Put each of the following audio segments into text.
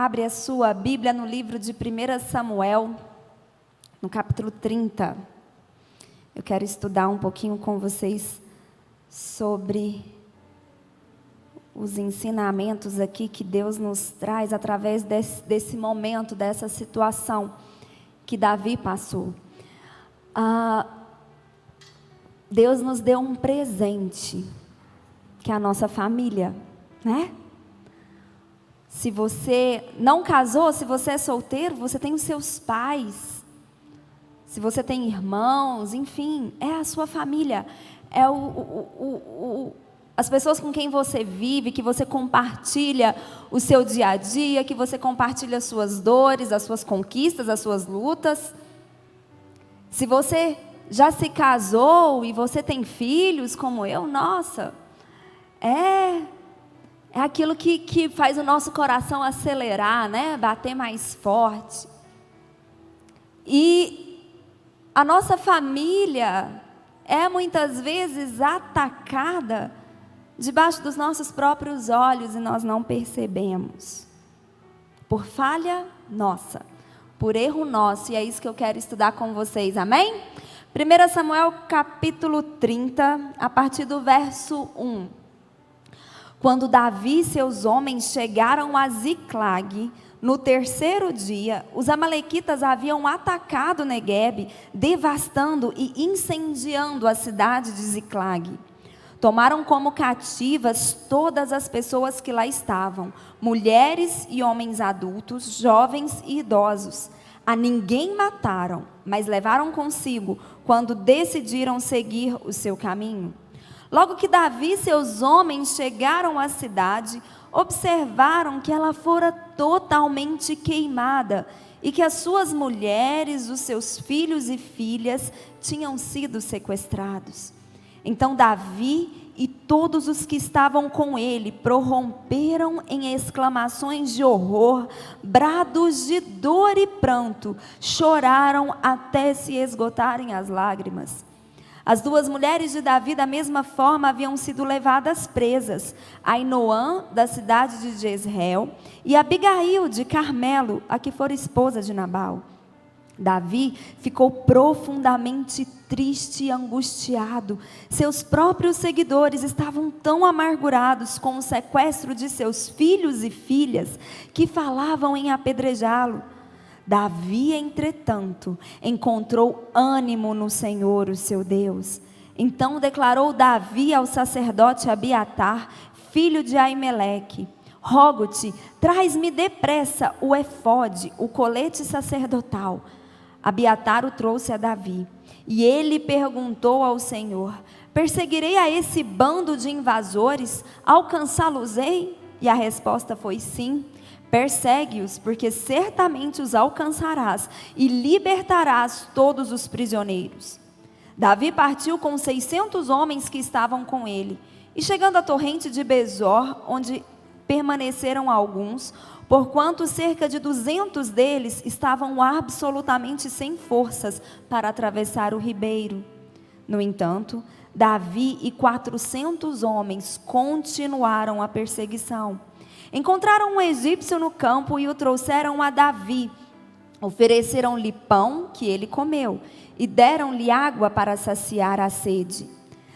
abre a sua Bíblia no livro de 1 Samuel, no capítulo 30. Eu quero estudar um pouquinho com vocês sobre os ensinamentos aqui que Deus nos traz através desse momento, dessa situação que Davi passou. Deus nos deu um presente, que é a nossa família, né? Se você não casou, se você é solteiro, você tem os seus pais. Se você tem irmãos, enfim, é a sua família. É as pessoas com quem você vive, que você compartilha o seu dia a dia, que você compartilha as suas dores, as suas conquistas, as suas lutas. Se você já se casou e você tem filhos como eu, nossa, é aquilo que faz o nosso coração acelerar, né? Bater mais forte. E a nossa família é muitas vezes atacada debaixo dos nossos próprios olhos e nós não percebemos. Por falha nossa, por erro nosso, e é isso que eu quero estudar com vocês, amém? 1 Samuel capítulo 30, a partir do verso 1. Quando Davi e seus homens chegaram a Ziclag, no terceiro dia, os amalequitas haviam atacado Neguebe, devastando e incendiando a cidade de Ziclag. Tomaram como cativas todas as pessoas que lá estavam, mulheres e homens adultos, jovens e idosos. A ninguém mataram, mas levaram consigo quando decidiram seguir o seu caminho. Logo que Davi e seus homens chegaram à cidade, observaram que ela fora totalmente queimada e que as suas mulheres, os seus filhos e filhas tinham sido sequestrados. Então Davi e todos os que estavam com ele prorromperam em exclamações de horror, brados de dor e pranto, choraram até se esgotarem as lágrimas. As duas mulheres de Davi, da mesma forma, haviam sido levadas presas, Ainoã, da cidade de Jezreel, e Abigail, de Carmelo, a que fora esposa de Nabal. Davi ficou profundamente triste e angustiado. Seus próprios seguidores estavam tão amargurados com o sequestro de seus filhos e filhas, que falavam em apedrejá-lo. Davi, entretanto, encontrou ânimo no Senhor, o seu Deus. Então declarou Davi ao sacerdote Abiatar, filho de Aimeleque: rogo-te, traz-me depressa o efode, o colete sacerdotal. Abiatar o trouxe a Davi, e ele perguntou ao Senhor: perseguirei a esse bando de invasores? Alcançá-los-ei? E a resposta foi sim. Persegue-os, porque certamente os alcançarás e libertarás todos os prisioneiros. Davi partiu com 600 homens que estavam com ele, e chegando à torrente de Besor, onde permaneceram alguns, porquanto cerca de 200 deles estavam absolutamente sem forças para atravessar o ribeiro. No entanto, Davi e 400 homens continuaram a perseguição. Encontraram um egípcio no campo e o trouxeram a Davi. Ofereceram-lhe pão, que ele comeu, e deram-lhe água para saciar a sede.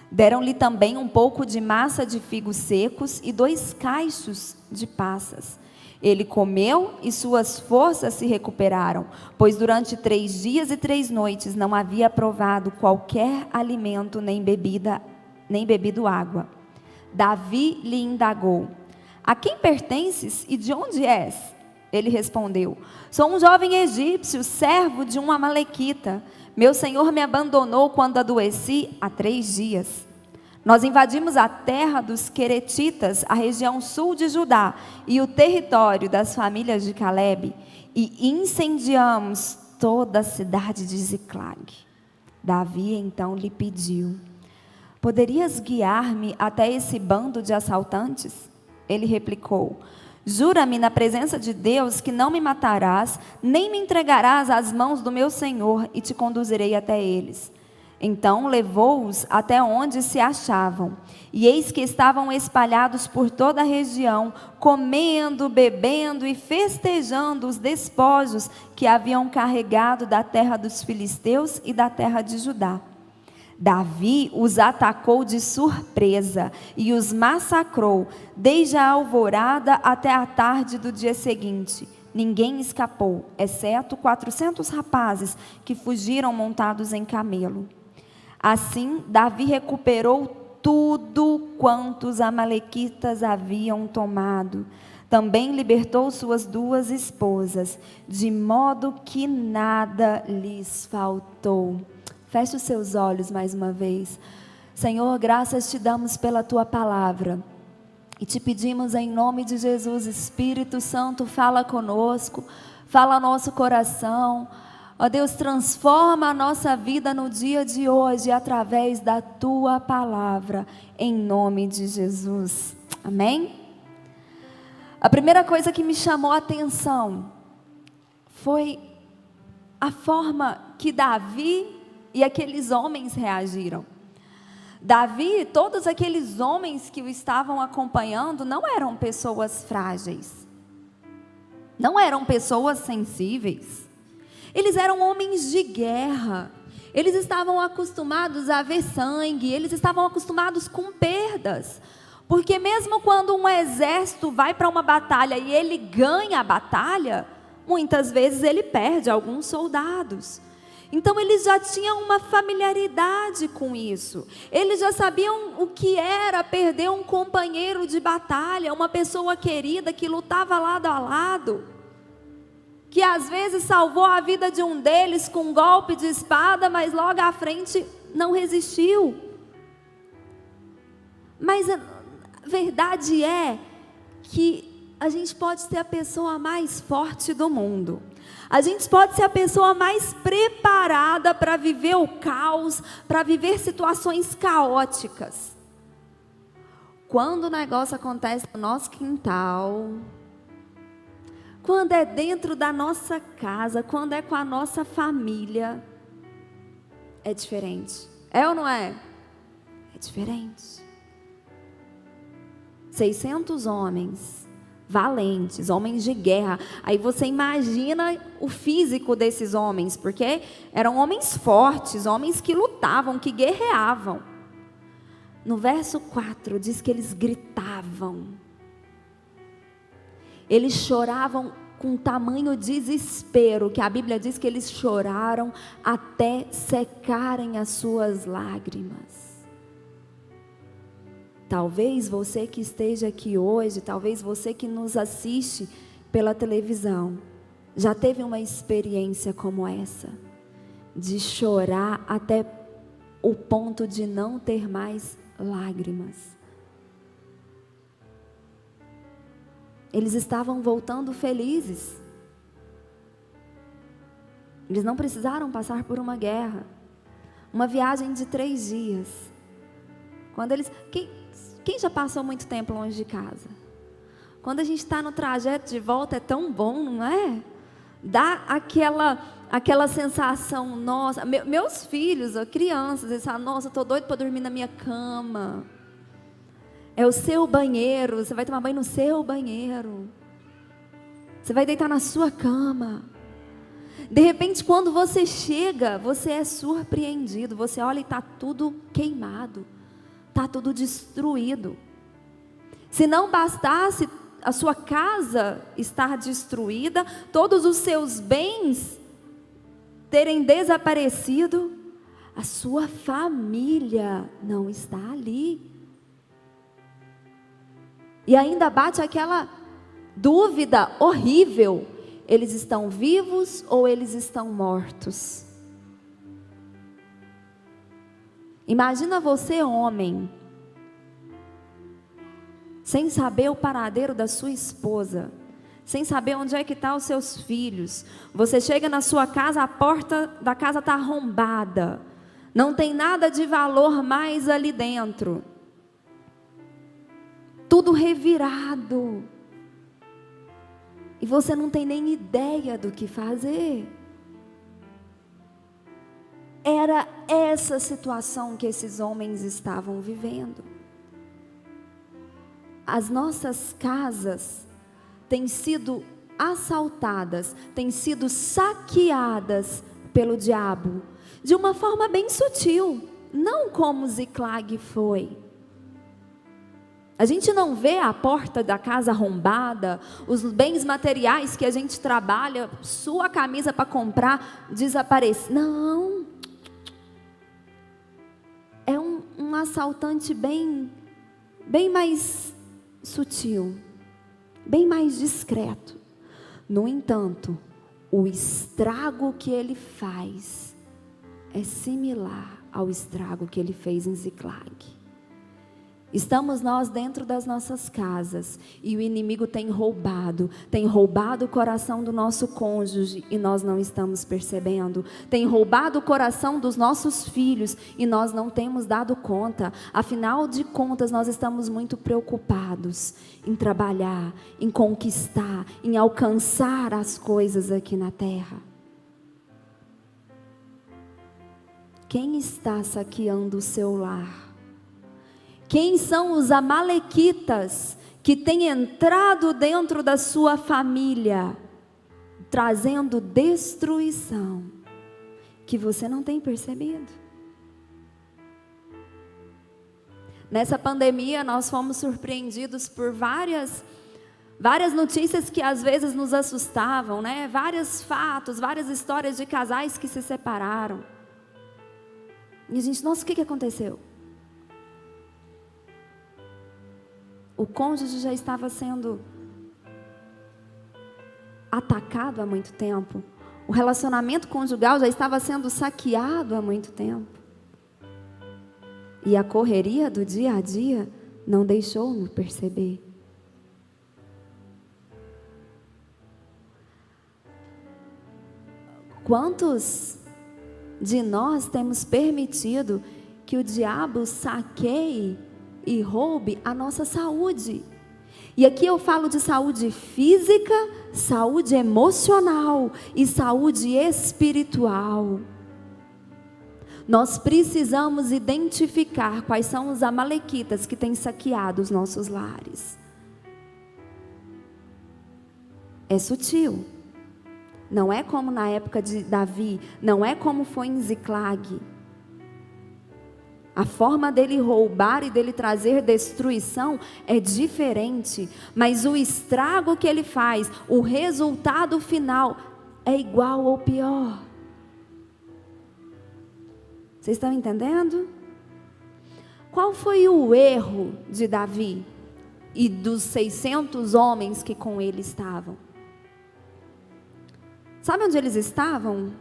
Deram-lhe também um pouco de massa de figos secos e 2 cachos de passas. Ele comeu e suas forças se recuperaram, pois durante 3 dias e 3 noites não havia provado qualquer alimento nem bebido água. Davi lhe indagou: a quem pertences e de onde és? Ele respondeu: sou um jovem egípcio, servo de um amalequita. Meu senhor me abandonou quando adoeci há 3 dias. Nós invadimos a terra dos Queretitas, a região sul de Judá e o território das famílias de Calebe, e incendiamos toda a cidade de Ziclag. Davi então lhe pediu: poderias guiar-me até esse bando de assaltantes? Ele replicou: jura-me na presença de Deus que não me matarás, nem me entregarás às mãos do meu senhor, e te conduzirei até eles. Então levou-os até onde se achavam, e eis que estavam espalhados por toda a região, comendo, bebendo e festejando os despojos que haviam carregado da terra dos filisteus e da terra de Judá. Davi os atacou de surpresa e os massacrou, desde a alvorada até a tarde do dia seguinte. Ninguém escapou, exceto 400 rapazes que fugiram montados em camelo. Assim, Davi recuperou tudo quanto os amalequitas haviam tomado. Também libertou suas 2 esposas, de modo que nada lhes faltou. Feche os seus olhos mais uma vez. Senhor, graças te damos pela tua palavra. E te pedimos em nome de Jesus, Espírito Santo, fala conosco, fala ao nosso coração. Ó Deus, transforma a nossa vida no dia de hoje através da tua palavra, em nome de Jesus. Amém? A primeira coisa que me chamou a atenção foi a forma que Davi e aqueles homens reagiram. Davi, todos aqueles homens que o estavam acompanhando, não eram pessoas frágeis, não eram pessoas sensíveis. Eles eram homens de guerra, eles estavam acostumados a ver sangue, eles estavam acostumados com perdas, porque mesmo quando um exército vai para uma batalha e ele ganha a batalha, muitas vezes ele perde alguns soldados. Então eles já tinham uma familiaridade com isso, eles já sabiam o que era perder um companheiro de batalha, uma pessoa querida que lutava lado a lado, que às vezes salvou a vida de um deles com um golpe de espada, mas logo à frente não resistiu. Mas a verdade é que a gente pode ser a pessoa mais forte do mundo, a gente pode ser a pessoa mais preparada para viver o caos, para viver situações caóticas. Quando o negócio acontece no nosso quintal, quando é dentro da nossa casa, quando é com a nossa família, é diferente. É ou não é? É diferente. 600 homens, valentes, homens de guerra. Aí você imagina o físico desses homens, porque eram homens fortes, homens que lutavam, que guerreavam. No verso 4 diz que eles gritavam. Eles choravam com tamanho desespero, que a Bíblia diz que eles choraram até secarem as suas lágrimas. Talvez você que esteja aqui hoje, talvez você que nos assiste pela televisão, já teve uma experiência como essa, de chorar até o ponto de não ter mais lágrimas. Eles estavam voltando felizes. Eles não precisaram passar por uma guerra. Uma viagem de 3 dias. Quando eles... Quem já passou muito tempo longe de casa? Quando a gente está no trajeto de volta é tão bom, não é? Dá aquela sensação, nossa... Meus filhos, crianças, eles falam, nossa, estou doido para dormir na minha cama. É o seu banheiro, você vai tomar banho no seu banheiro. Você vai deitar na sua cama. De repente, quando você chega, você é surpreendido. Você olha e está tudo queimado. Está tudo destruído. Se não bastasse a sua casa estar destruída, todos os seus bens terem desaparecido, a sua família não está ali. E ainda bate aquela dúvida horrível: eles estão vivos ou eles estão mortos? Imagina você, homem, sem saber o paradeiro da sua esposa, sem saber onde é que estão os seus filhos. Você chega na sua casa, a porta da casa está arrombada, não tem nada de valor mais ali dentro. Tudo revirado. E você não tem nem ideia do que fazer. Era essa situação que esses homens estavam vivendo. As nossas casas têm sido assaltadas, têm sido saqueadas pelo diabo, de uma forma bem sutil, não como Ziclag foi. A gente não vê a porta da casa arrombada, os bens materiais que a gente trabalha, sua camisa para comprar, desaparecer. Não. É um assaltante bem mais sutil, bem mais discreto. No entanto, o estrago que ele faz é similar ao estrago que ele fez em Ziclag. Estamos nós dentro das nossas casas e o inimigo tem roubado o coração do nosso cônjuge e nós não estamos percebendo, tem roubado o coração dos nossos filhos e nós não temos dado conta. Afinal de contas, nós estamos muito preocupados em trabalhar, em conquistar, em alcançar as coisas aqui na terra. Quem está saqueando o seu lar? Quem são os amalequitas que têm entrado dentro da sua família, trazendo destruição, que você não tem percebido? Nessa pandemia, nós fomos surpreendidos por várias notícias que às vezes nos assustavam, né? Vários fatos, várias histórias de casais que se separaram. E a gente, nossa, o que aconteceu? O cônjuge já estava sendo atacado há muito tempo. O relacionamento conjugal já estava sendo saqueado há muito tempo. E a correria do dia a dia não deixou-me perceber. Quantos de nós temos permitido que o diabo saqueie e roube a nossa saúde? E aqui eu falo de saúde física, saúde emocional e saúde espiritual. Nós precisamos identificar quais são os amalequitas que têm saqueado os nossos lares. É sutil. Não é como na época de Davi, não é como foi em Ziclag. A forma dele roubar e dele trazer destruição é diferente, mas o estrago que ele faz, o resultado final é igual ou pior. Vocês estão entendendo? Qual foi o erro de Davi e dos 600 homens que com ele estavam? Sabe onde eles estavam?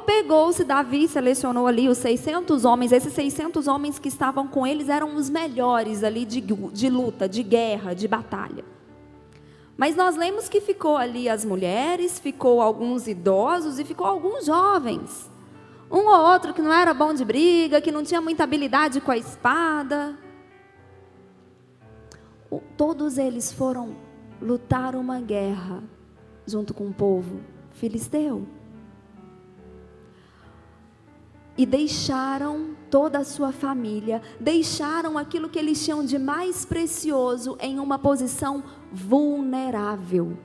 Pegou-se Davi, selecionou ali os 600 homens. Esses 600 homens que estavam com eles eram os melhores ali de luta, de guerra, de batalha. Mas nós lemos que ficou ali as mulheres, ficou alguns idosos e ficou alguns jovens. Um ou outro que não era bom de briga, que não tinha muita habilidade com a espada. Todos eles foram lutar uma guerra junto com o povo filisteu. E deixaram toda a sua família, deixaram aquilo que eles tinham de mais precioso em uma posição vulnerável.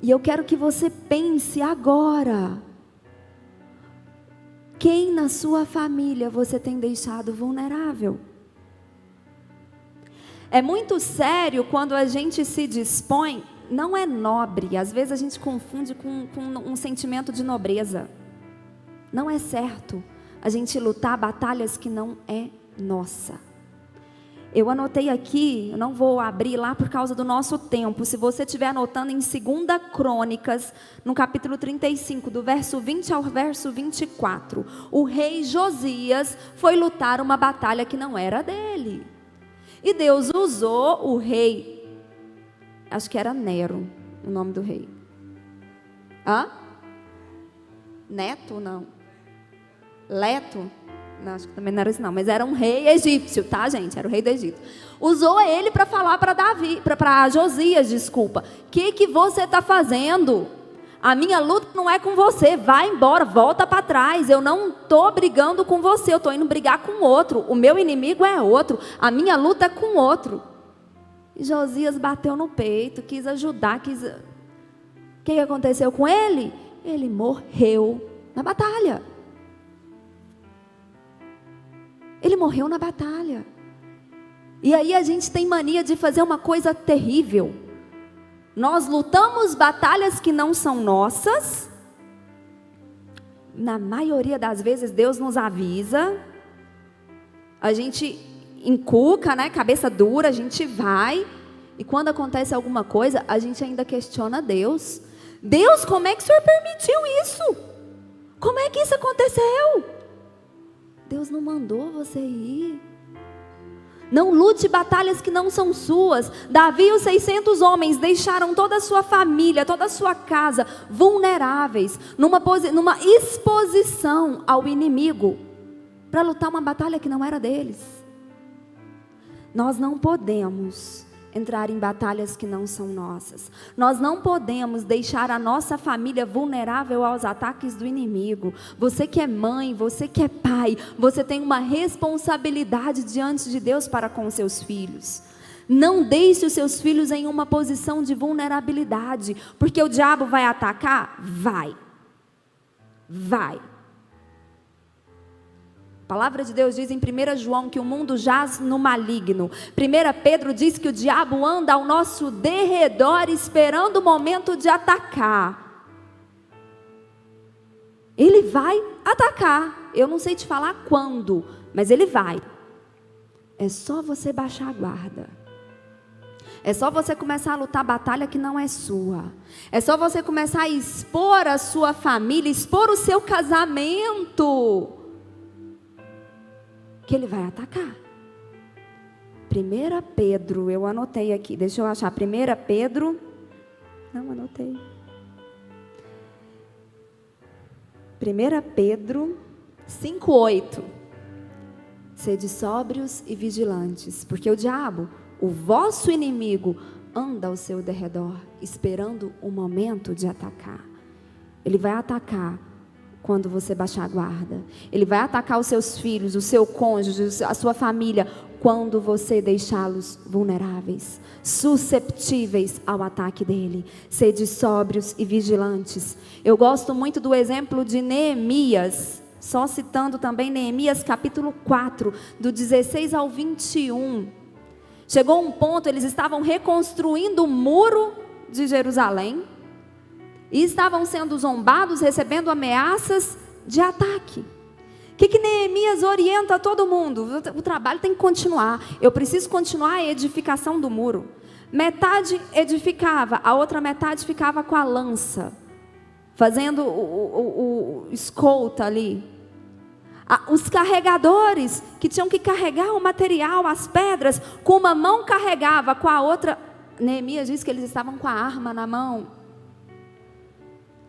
E eu quero que você pense agora, quem na sua família você tem deixado vulnerável? É muito sério quando a gente se dispõe, não é nobre, às vezes a gente confunde com um sentimento de nobreza. Não é certo a gente lutar batalhas que não é nossa. Eu anotei aqui, eu não vou abrir lá por causa do nosso tempo. Se você estiver anotando em 2 Crônicas, no capítulo 35, do verso 20 ao verso 24. O rei Josias foi lutar uma batalha que não era dele. E Deus usou o rei, acho que era Nero, o nome do rei. Neto, não. Leto? Não, acho que também não era isso não, mas era um rei egípcio, tá, gente? Era o rei do Egito. Usou ele para falar para Josias, desculpa. O que você está fazendo? A minha luta não é com você, vai embora, volta para trás. Eu não estou brigando com você, eu estou indo brigar com outro. O meu inimigo é outro, a minha luta é com outro. E Josias bateu no peito, quis ajudar, O que aconteceu com ele? Ele morreu na batalha. Ele morreu na batalha. E aí a gente tem mania de fazer uma coisa terrível. Nós lutamos batalhas que não são nossas. Na maioria das vezes Deus nos avisa. A gente encuca, né? Cabeça dura, a gente vai. E quando acontece alguma coisa, a gente ainda questiona Deus. Deus, como é que o Senhor permitiu isso? Como é que isso aconteceu? Deus não mandou você ir. Não lute batalhas que não são suas. Davi e os 600 homens deixaram toda a sua família, toda a sua casa vulneráveis, numa exposição ao inimigo, para lutar uma batalha que não era deles. Nós não podemos entrar em batalhas que não são nossas. Nós não podemos deixar a nossa família vulnerável aos ataques do inimigo. Você que é mãe, você que é pai, você tem uma responsabilidade diante de Deus para com os seus filhos. Não deixe os seus filhos em uma posição de vulnerabilidade, porque o diabo vai atacar? Vai. A palavra de Deus diz em 1 João que o mundo jaz no maligno. 1 Pedro diz que o diabo anda ao nosso derredor esperando o momento de atacar. Ele vai atacar. Eu não sei te falar quando, mas ele vai. É só você baixar a guarda. É só você começar a lutar a batalha que não é sua. É só você começar a expor a sua família, expor o seu casamento, que ele vai atacar. 1 Pedro, eu anotei aqui, deixa eu achar. 1 Pedro, não anotei. 1 Pedro 5:8. Sede sóbrios e vigilantes, porque o diabo, o vosso inimigo, anda ao seu derredor, esperando o momento de atacar. Ele vai atacar quando você baixar a guarda. Ele vai atacar os seus filhos, o seu cônjuge, a sua família, quando você deixá-los vulneráveis, susceptíveis ao ataque dele. Sede sóbrios e vigilantes. Eu gosto muito do exemplo de Neemias, só citando também Neemias capítulo 4, do 16 ao 21. Chegou um ponto, eles estavam reconstruindo o muro de Jerusalém, e estavam sendo zombados, recebendo ameaças de ataque. O que Neemias orienta a todo mundo? O trabalho tem que continuar. Eu preciso continuar a edificação do muro. Metade edificava, a outra metade ficava com a lança, fazendo o escolta ali. Os carregadores, que tinham que carregar o material, as pedras, com uma mão carregava, com a outra, Neemias diz que eles estavam com a arma na mão.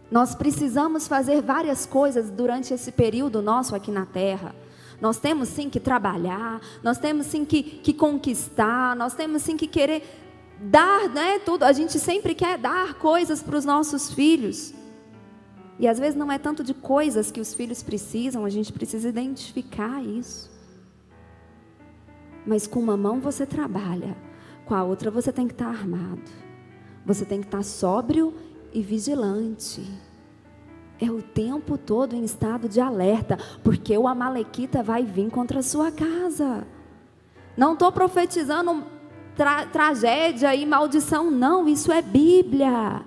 Nós precisamos fazer várias coisas durante esse período nosso aqui na terra. Nós temos sim que trabalhar, nós temos sim que conquistar, nós temos sim que querer dar, né, tudo. A gente sempre quer dar coisas para os nossos filhos. E às vezes não é tanto de coisas que os filhos precisam, a gente precisa identificar isso. Mas com uma mão você trabalha, com a outra você tem que estar armado. Você tem que estar sóbrio e vigilante. É o tempo todo em estado de alerta, porque o amalequita vai vir contra a sua casa. Não estou profetizando tragédia e maldição, não, isso é Bíblia.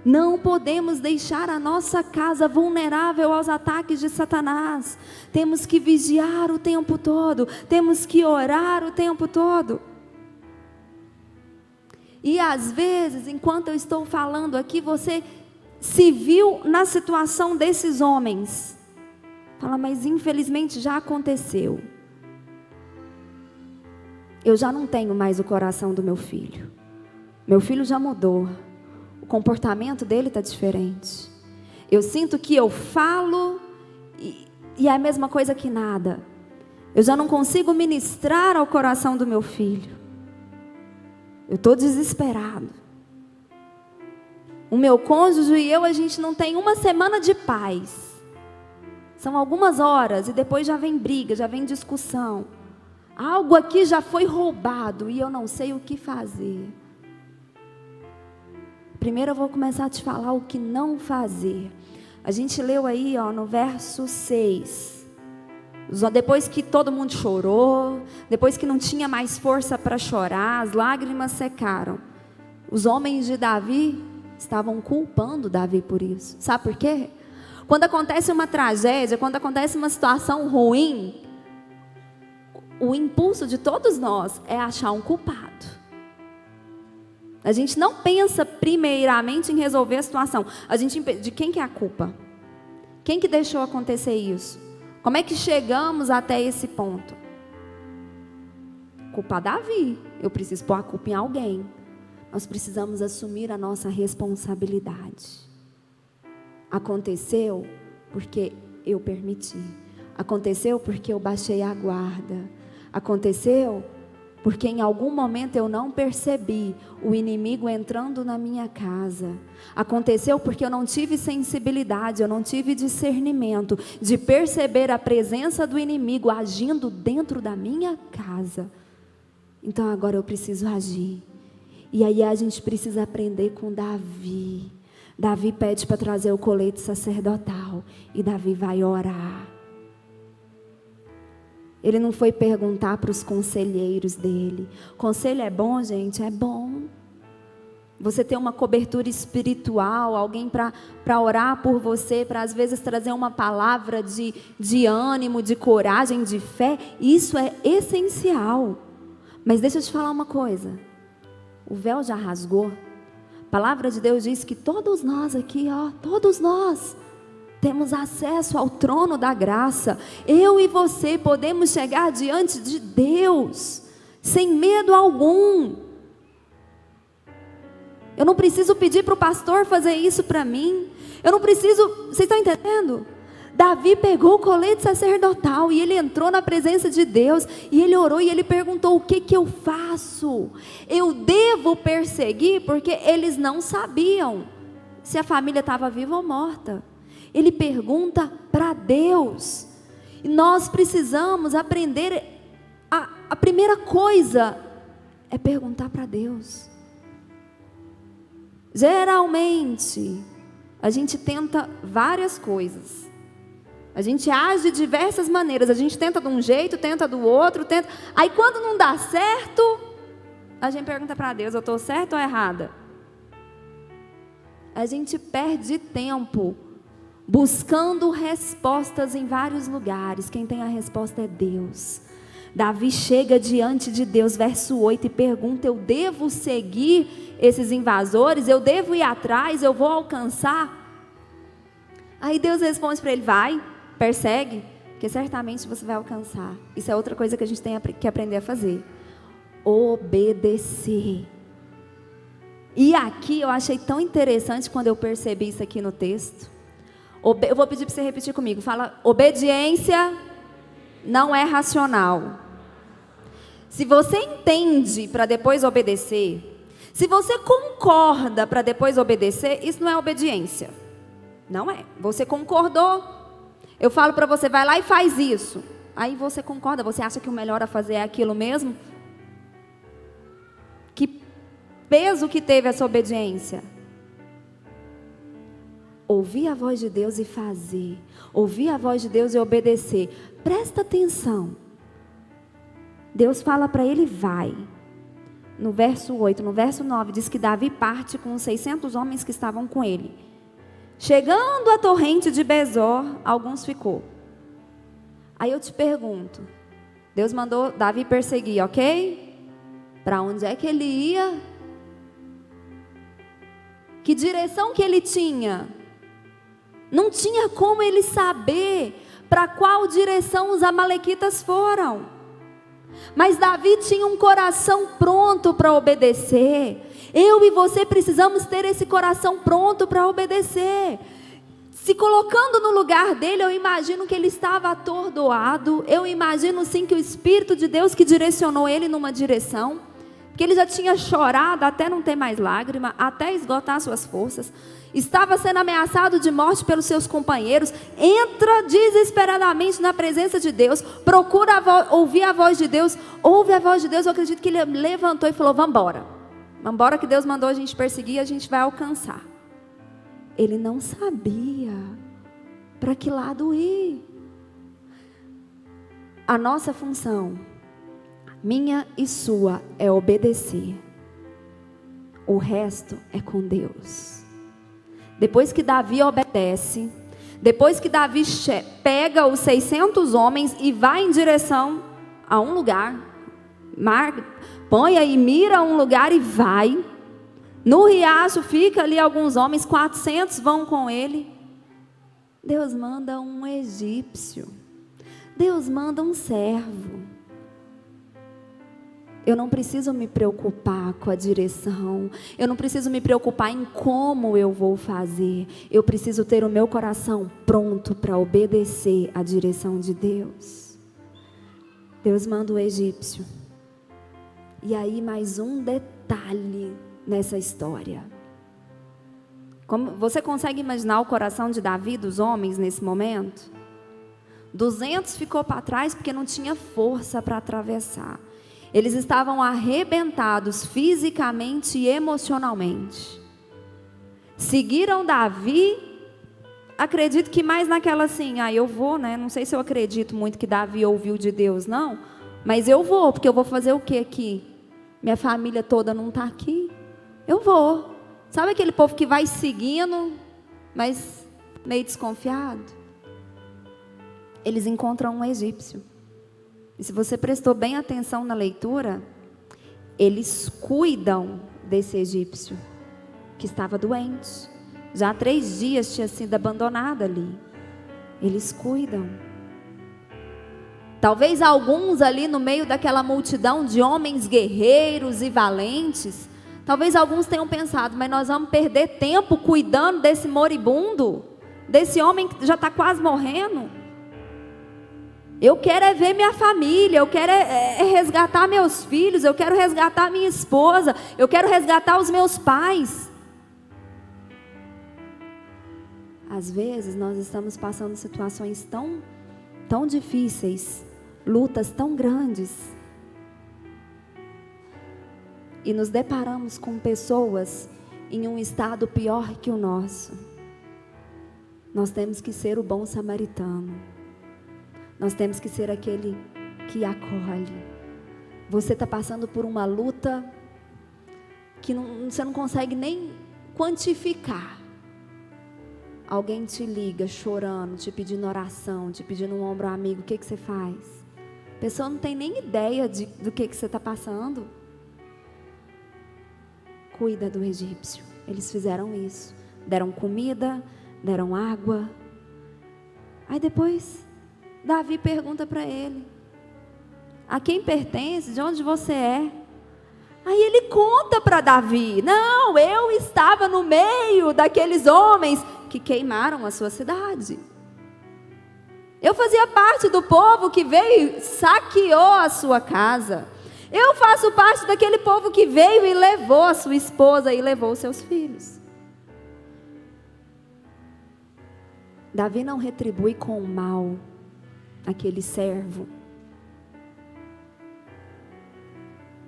Não podemos deixar a nossa casa vulnerável aos ataques de Satanás. Temos que vigiar o tempo todo, temos que orar o tempo todo. E às vezes, enquanto eu estou falando aqui, você se viu na situação desses homens. Fala, mas infelizmente já aconteceu. Eu já não tenho mais o coração do meu filho. Meu filho já mudou. O comportamento dele está diferente. Eu sinto que eu falo e é a mesma coisa que nada. Eu já não consigo ministrar ao coração do meu filho. Eu estou desesperado. O meu cônjuge e eu, a gente não tem uma semana de paz. São algumas horas e depois já vem briga, já vem discussão. Algo aqui já foi roubado e eu não sei o que fazer. Primeiro eu vou começar a te falar o que não fazer. A gente leu aí, no verso 6. Depois que todo mundo chorou, depois que não tinha mais força para chorar, as lágrimas secaram. Os homens de Davi estavam culpando Davi por isso. Sabe por quê? Quando acontece uma tragédia, quando acontece uma situação ruim, o impulso de todos nós é achar um culpado. A gente não pensa primeiramente em resolver a situação. A gente de quem que é a culpa? Quem que deixou acontecer isso? Como é que chegamos até esse ponto? Culpa Davi. Eu preciso pôr a culpa em alguém. Nós precisamos assumir a nossa responsabilidade. Aconteceu porque eu permiti. Aconteceu porque eu baixei a guarda. Aconteceu porque em algum momento eu não percebi o inimigo entrando na minha casa. Aconteceu porque eu não tive sensibilidade, eu não tive discernimento de perceber a presença do inimigo agindo dentro da minha casa. Então agora eu preciso agir. E aí a gente precisa aprender com Davi. Davi pede para trazer o colete sacerdotal e Davi vai orar. Ele não foi perguntar para os conselheiros dele. Conselho é bom, gente? É bom. Você ter uma cobertura espiritual, alguém para orar por você, para às vezes trazer uma palavra de ânimo, de coragem, de fé, isso é essencial. Mas deixa eu te falar uma coisa. O véu já rasgou. A palavra de Deus diz que todos nós aqui, todos nós, temos acesso ao trono da graça. Eu e você podemos chegar diante de Deus sem medo algum. Eu não preciso pedir para o pastor fazer isso para mim. Eu não preciso, vocês estão entendendo? Davi pegou o colete sacerdotal e ele entrou na presença de Deus e ele orou e ele perguntou: o que eu faço? Eu devo perseguir? Porque eles não sabiam se a família estava viva ou morta. Ele pergunta para Deus. E nós precisamos aprender, a primeira coisa é perguntar para Deus. Geralmente, a gente tenta várias coisas. A gente age de diversas maneiras. A gente tenta de um jeito, tenta do outro, tenta. Aí quando não dá certo, a gente pergunta para Deus: eu estou certa ou errada? A gente perde tempo buscando respostas em vários lugares. Quem tem a resposta é Deus. Davi chega diante de Deus, verso 8, e pergunta: eu devo seguir esses invasores? Eu devo ir atrás? Eu vou alcançar? Aí Deus responde para ele: vai, persegue, porque certamente você vai alcançar. Isso é outra coisa que a gente tem que aprender a fazer: obedecer. E aqui eu achei tão interessante quando eu percebi isso aqui no texto. Eu vou pedir para você repetir comigo. Fala: obediência não é racional. Se você entende para depois obedecer, se você concorda para depois obedecer, isso não é obediência. Não é. Você concordou. Eu falo para você: vai lá e faz isso. Aí você concorda. Você acha que o melhor a fazer é aquilo mesmo? Que peso que teve essa obediência? Ouvir a voz de Deus e fazer. Ouvir a voz de Deus e obedecer. Presta atenção. Deus fala para ele: vai. No verso 8, no verso 9, diz que Davi parte com os 600 homens que estavam com ele. Chegando à torrente de Besor, alguns ficou. Aí eu te pergunto: Deus mandou Davi perseguir, ok? Para onde é que ele ia? Que direção que ele tinha? Não tinha como ele saber para qual direção os amalequitas foram. Mas Davi tinha um coração pronto para obedecer. Eu e você precisamos ter esse coração pronto para obedecer. Se colocando no lugar dele, eu imagino que ele estava atordoado. Eu imagino sim que o Espírito de Deus que direcionou ele numa direção. que ele já tinha chorado até não ter mais lágrima, até esgotar suas forças, estava sendo ameaçado de morte pelos seus companheiros, entra desesperadamente na presença de Deus, procura ouvir a voz de Deus, ouve a voz de Deus. Eu acredito que ele levantou e falou: vamos embora que Deus mandou a gente perseguir, a gente vai alcançar. Ele não sabia para que lado ir. A nossa função, minha e sua, é obedecer. O resto é com Deus. Depois que Davi obedece, depois que Davi pega os 600 homens e vai em direção a um lugar, põe aí, mira um lugar e vai. No riacho fica ali alguns homens, 400 vão com ele. Deus manda um egípcio. Deus manda um servo. Eu não preciso me preocupar com a direção. Eu não preciso me preocupar em como eu vou fazer. Eu preciso ter o meu coração pronto para obedecer à direção de Deus. Deus manda o egípcio. E aí mais um detalhe nessa história. Como você consegue imaginar o coração de Davi, dos homens, nesse momento? 200 ficou para trás porque não tinha força para atravessar. Eles estavam arrebentados fisicamente e emocionalmente. Seguiram Davi, acredito que mais naquela assim, eu vou, né? Não sei se eu acredito muito que Davi ouviu de Deus, não. Mas eu vou, porque eu vou fazer o que aqui? Minha família toda não está aqui. Eu vou. Sabe aquele povo que vai seguindo, mas meio desconfiado? Eles encontram um egípcio. E se você prestou bem atenção na leitura, eles cuidam desse egípcio, que estava doente. Já há 3 dias tinha sido abandonado ali. Eles cuidam. Talvez alguns ali no meio daquela multidão de homens guerreiros e valentes, talvez alguns tenham pensado: mas nós vamos perder tempo cuidando desse moribundo, desse homem que já está quase morrendo? Eu quero é ver minha família, eu quero é resgatar meus filhos, eu quero resgatar minha esposa, eu quero resgatar os meus pais. Às vezes nós estamos passando situações tão difíceis, lutas tão grandes, e nos deparamos com pessoas em um estado pior que o nosso. Nós temos que ser o bom samaritano. Nós temos que ser aquele que acolhe. Você está passando por uma luta que você não consegue nem quantificar. Alguém te liga chorando, te pedindo oração, te pedindo um ombro amigo. O que você faz? A pessoa não tem nem ideia do que você está passando. Cuida do egípcio. Eles fizeram isso. Deram comida, deram água. Aí depois Davi pergunta para ele: a quem pertence? De onde você é? Aí ele conta para Davi: não, eu estava no meio daqueles homens que queimaram a sua cidade. Eu fazia parte do povo que veio e saqueou a sua casa. Eu faço parte daquele povo que veio e levou a sua esposa e levou os seus filhos. Davi não retribui com o mal aquele servo.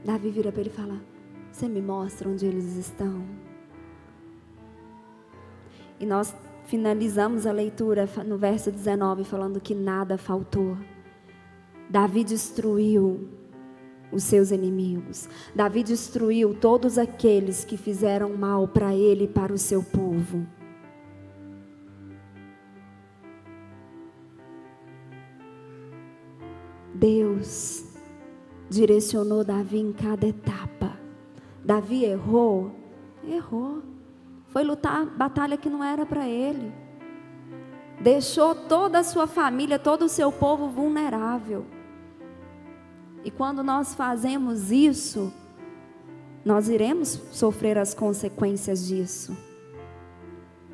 Davi vira para ele e fala: você me mostra onde eles estão? E nós finalizamos a leitura no verso 19 falando que nada faltou. Davi destruiu os seus inimigos. Davi destruiu todos aqueles que fizeram mal para ele e para o seu povo. Deus direcionou Davi em cada etapa. Davi errou. Foi lutar batalha que não era para ele. Deixou toda a sua família, todo o seu povo vulnerável. E quando nós fazemos isso, nós iremos sofrer as consequências disso.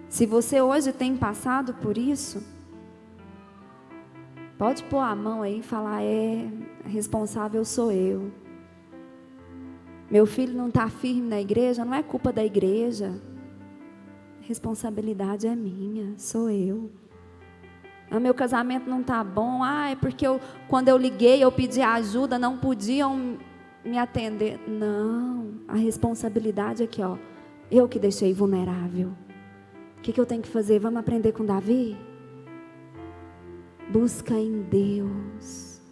Se você hoje tem passado por isso, pode pôr a mão aí e falar: responsável sou eu. Meu filho não está firme na igreja, não é culpa da igreja. Responsabilidade é minha, sou eu. Meu casamento não está bom, é porque quando eu liguei, eu pedi ajuda, não podiam me atender. Não, a responsabilidade é aqui, eu que deixei vulnerável. O que eu tenho que fazer? Vamos aprender com Davi? Busca em Deus.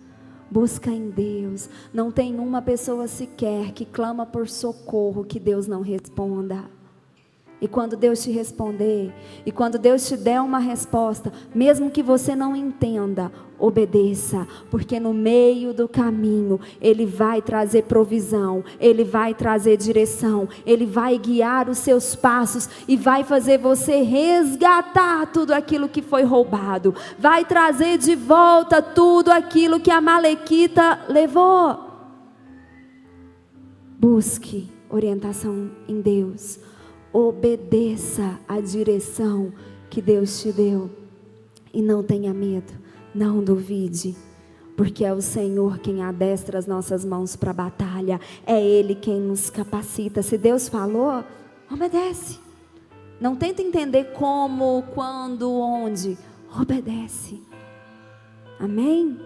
Busca em Deus. Não tem uma pessoa sequer que clama por socorro que Deus não responda. E quando Deus te responder, e quando Deus te der uma resposta, mesmo que você não entenda, obedeça, porque no meio do caminho, Ele vai trazer provisão, Ele vai trazer direção, Ele vai guiar os seus passos, e vai fazer você resgatar tudo aquilo que foi roubado, vai trazer de volta tudo aquilo que a Amalequita levou. Busque orientação em Deus. Obedeça a direção que Deus te deu. E não tenha medo, não duvide. Porque é o Senhor quem adestra as nossas mãos para a batalha. É Ele quem nos capacita. Se Deus falou, obedece. Não tenta entender como, quando, onde. Obedece. Amém?